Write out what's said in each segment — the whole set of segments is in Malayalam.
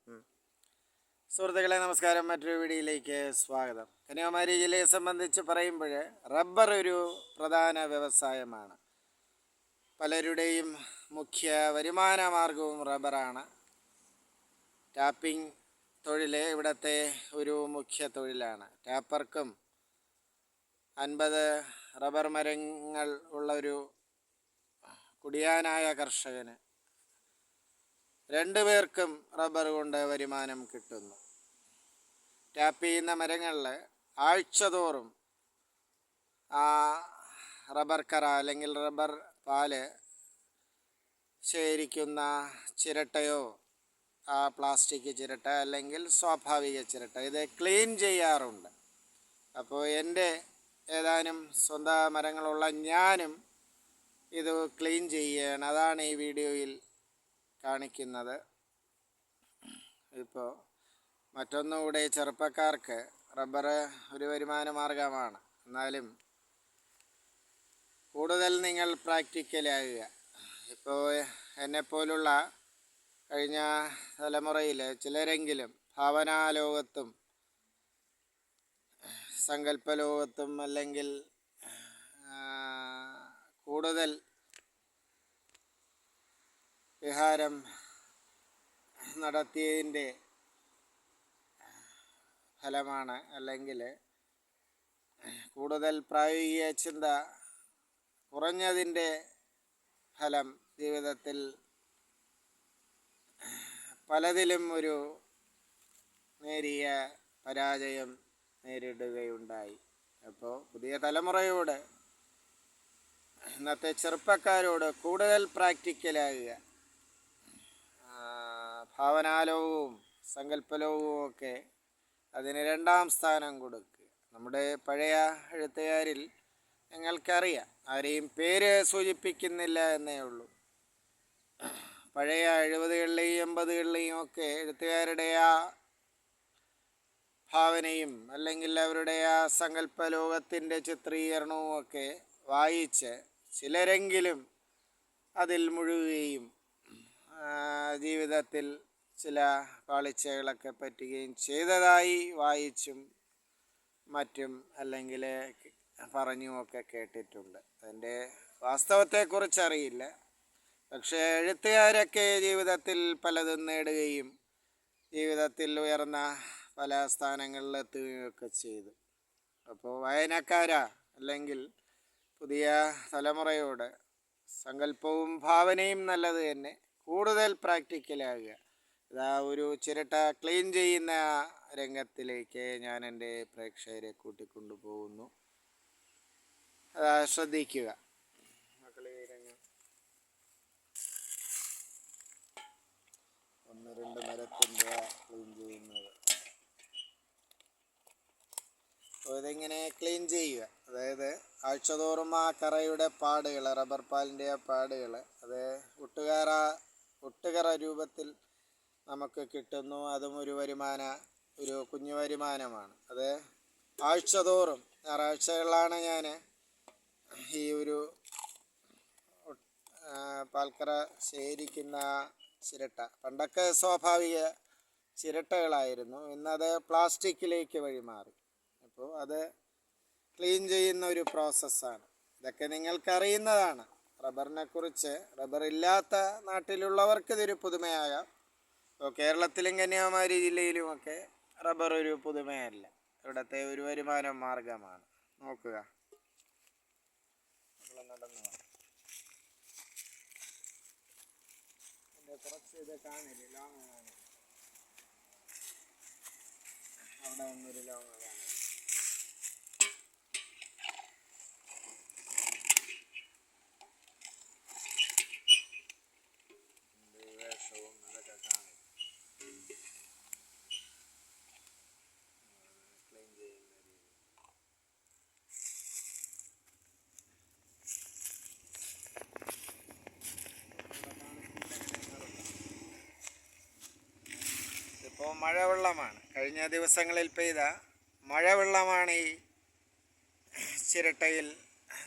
സുഹൃത്തുക്കളെ നമസ്കാരം. മറ്റൊരു വീഡിയോയിലേക്ക് സ്വാഗതം. കന്യാകുമാരി ജില്ലയെ സംബന്ധിച്ച് പറയുമ്പോൾ റബ്ബർ ഒരു പ്രധാന വ്യവസായമാണ്. പലരുടെയും മുഖ്യ വരുമാന മാർഗവും റബ്ബറാണ്. ടാപ്പിംഗ് തൊഴിൽ ഇവിടുത്തെ ഒരു മുഖ്യ തൊഴിലാണ്. ടാപ്പർക്കും 50 റബ്ബർ മരങ്ങൾ ഉള്ള ഒരു കുടിയാനായ കർഷകന് 2 പേർക്കും റബ്ബർ കൊണ്ട് വരുമാനം കിട്ടുന്നു. ടാപ്പ് ചെയ്യുന്ന മരങ്ങളിൽ ആഴ്ചതോറും ആ റബ്ബർ കറ അല്ലെങ്കിൽ റബ്ബർ പാല് ശേഖരിക്കുന്ന ചിരട്ടയോ ആ പ്ലാസ്റ്റിക് ചിരട്ട അല്ലെങ്കിൽ സ്വാഭാവിക ചിരട്ട ഇത് ക്ലീൻ ചെയ്യാറുണ്ട്. അപ്പോൾ എൻ്റെ ഏതാനും സ്വന്തം മരങ്ങളുള്ള ഞാനും ഇത് ക്ലീൻ ചെയ്യുകയാണ്. അതാണ് ഈ വീഡിയോയിൽ കാണിക്കുന്നത്. ഇപ്പോൾ മറ്റൊന്നുകൂടെ, ചെറുപ്പക്കാർക്ക് റബ്ബർ ഒരു വരുമാന മാർഗമാണ്. എന്നാലും കൂടുതൽ നിങ്ങൾ പ്രാക്ടിക്കലാകുക. ഇപ്പോൾ എന്നെപ്പോലുള്ള കഴിഞ്ഞ തലമുറയിൽ ചിലരെങ്കിലും ഭാവനാലോകത്തും സങ്കല്പലോകത്തും അല്ലെങ്കിൽ കൂടുതൽ വിഹാരം നടത്തിയതിൻ്റെ ഫലമാണ്, അല്ലെങ്കിൽ കൂടുതൽ പ്രായോഗിക ചിന്ത കുറഞ്ഞതിൻ്റെ ഫലം ജീവിതത്തിൽ പലതിലും ഒരു നേരിയ പരാജയം നേരിടുകയുണ്ടായി. അപ്പോൾ പുതിയ തലമുറയോട്, ഇന്നത്തെ ചെറുപ്പക്കാരോട് കൂടുതൽ പ്രാക്ടിക്കലാകുക. ഭാവനാലോകവും സങ്കല്പലോകവും ഒക്കെ അതിന് 2ാം സ്ഥാനം കൊടുക്കുക. നമ്മുടെ പഴയ എഴുത്തുകാരിൽ നിങ്ങൾക്കറിയാം, ആരെയും പേര് സൂചിപ്പിക്കുന്നില്ല എന്നേ ഉള്ളൂ. പഴയ 70കളിലെയും 80കളിലെയും ഒക്കെ എഴുത്തുകാരുടെ ആ ഭാവനയും അല്ലെങ്കിൽ അവരുടെ ആ സങ്കല്പലോകത്തിൻ്റെ ചിത്രീകരണവും ഒക്കെ വായിച്ച് ചിലരെങ്കിലും അതിൽ മുഴുകുകയും ജീവിതത്തിൽ ചില പാളിച്ചകളൊക്കെ പറ്റുകയും ചെയ്തതായി വായിച്ചും മറ്റും അല്ലെങ്കിൽ പറഞ്ഞുമൊക്കെ കേട്ടിട്ടുണ്ട്. അതിൻ്റെ വാസ്തവത്തെക്കുറിച്ചറിയില്ല. പക്ഷേ എഴുത്തുകാരൊക്കെ ജീവിതത്തിൽ പലതും നേടുകയും ജീവിതത്തിൽ ഉയർന്ന പല സ്ഥാനങ്ങളിലെത്തുകയൊക്കെ ചെയ്തു. അപ്പോൾ വായനക്കാരാ അല്ലെങ്കിൽ പുതിയ തലമുറയോട് സങ്കല്പവും ഭാവനയും നല്ലത് തന്നെ, കൂടുതൽ പ്രാക്ടിക്കലാകുക. ഇതാ ഒരു ചിരട്ട ക്ലീൻ ചെയ്യുന്ന രംഗത്തിലേക്ക് ഞാൻ എൻ്റെ പ്രേക്ഷകരെ കൂട്ടിക്കൊണ്ടു പോകുന്നു. ശ്രദ്ധിക്കുക മക്കളെ. രംഗം 1-2 മരത്തിൻ്റെ ക്ലീൻ ചെയ്യുന്നത്. അപ്പോൾ ഇതെങ്ങനെ ക്ലീൻ ചെയ്യുക, അതായത് ആഴ്ചതോറും ആ കറയുടെ പാടുകൾ, റബ്ബർ പാലിൻ്റെ ആ പാടുകൾ അത് ഒട്ടുകറ രൂപത്തിൽ നമുക്ക് കിട്ടുന്നു. അതും ഒരു കുഞ്ഞു വരുമാനമാണ്. അത് ആഴ്ചതോറും ഞായറാഴ്ചകളിലാണ് ഞാൻ ഈ ഒരു പാൽക്കറ ശേഖരിക്കുന്ന ചിരട്ട. പണ്ടൊക്കെ സ്വാഭാവിക ചിരട്ടകളായിരുന്നു, ഇന്നത് പ്ലാസ്റ്റിക്കിലേക്ക് വഴിമാറി. അപ്പോൾ അത് ക്ലീൻ ചെയ്യുന്ന ഒരു പ്രോസസ്സാണ്. ഇതൊക്കെ നിങ്ങൾക്കറിയുന്നതാണ്. റബ്ബറിനെ കുറിച്ച്, റബ്ബർ ഇല്ലാത്ത നാട്ടിലുള്ളവർക്ക് ഇതൊരു പുതുമയാകാം. ഇപ്പോൾ കേരളത്തിലും കന്യാകുമാരി ജില്ലയിലുമൊക്കെ റബ്ബർ ഒരു പുതുമയല്ല, ഇവിടുത്തെ ഒരു വരുമാന മാർഗമാണ്. നോക്കുക, നടന്നു കുറച്ച് ഇത് കാണില്ല, ലോങ് കാണില്ല. അവിടെ ഒന്നൊരു ലോങ് കാണില്ല. വേഷവും അതൊക്കെ കാണില്ല. ക്ലീൻ ചെയ്യുന്ന രീതി. ഇപ്പോൾ മഴവെള്ളമാണ്, കഴിഞ്ഞ ദിവസങ്ങളിൽ പെയ്ത മഴവെള്ളമാണ് ഈ ചിരട്ടയിൽ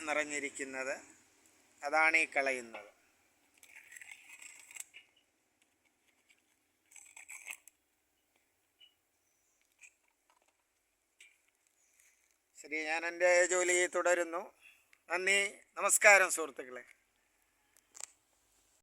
നിറഞ്ഞിരിക്കുന്നത്. അതാണ് ഈ കളയുന്നത്. ശരി, ഞാൻ എൻ്റെ ജോലി തുടരുന്നു. നന്ദി, നമസ്കാരം സുഹൃത്തുക്കളെ.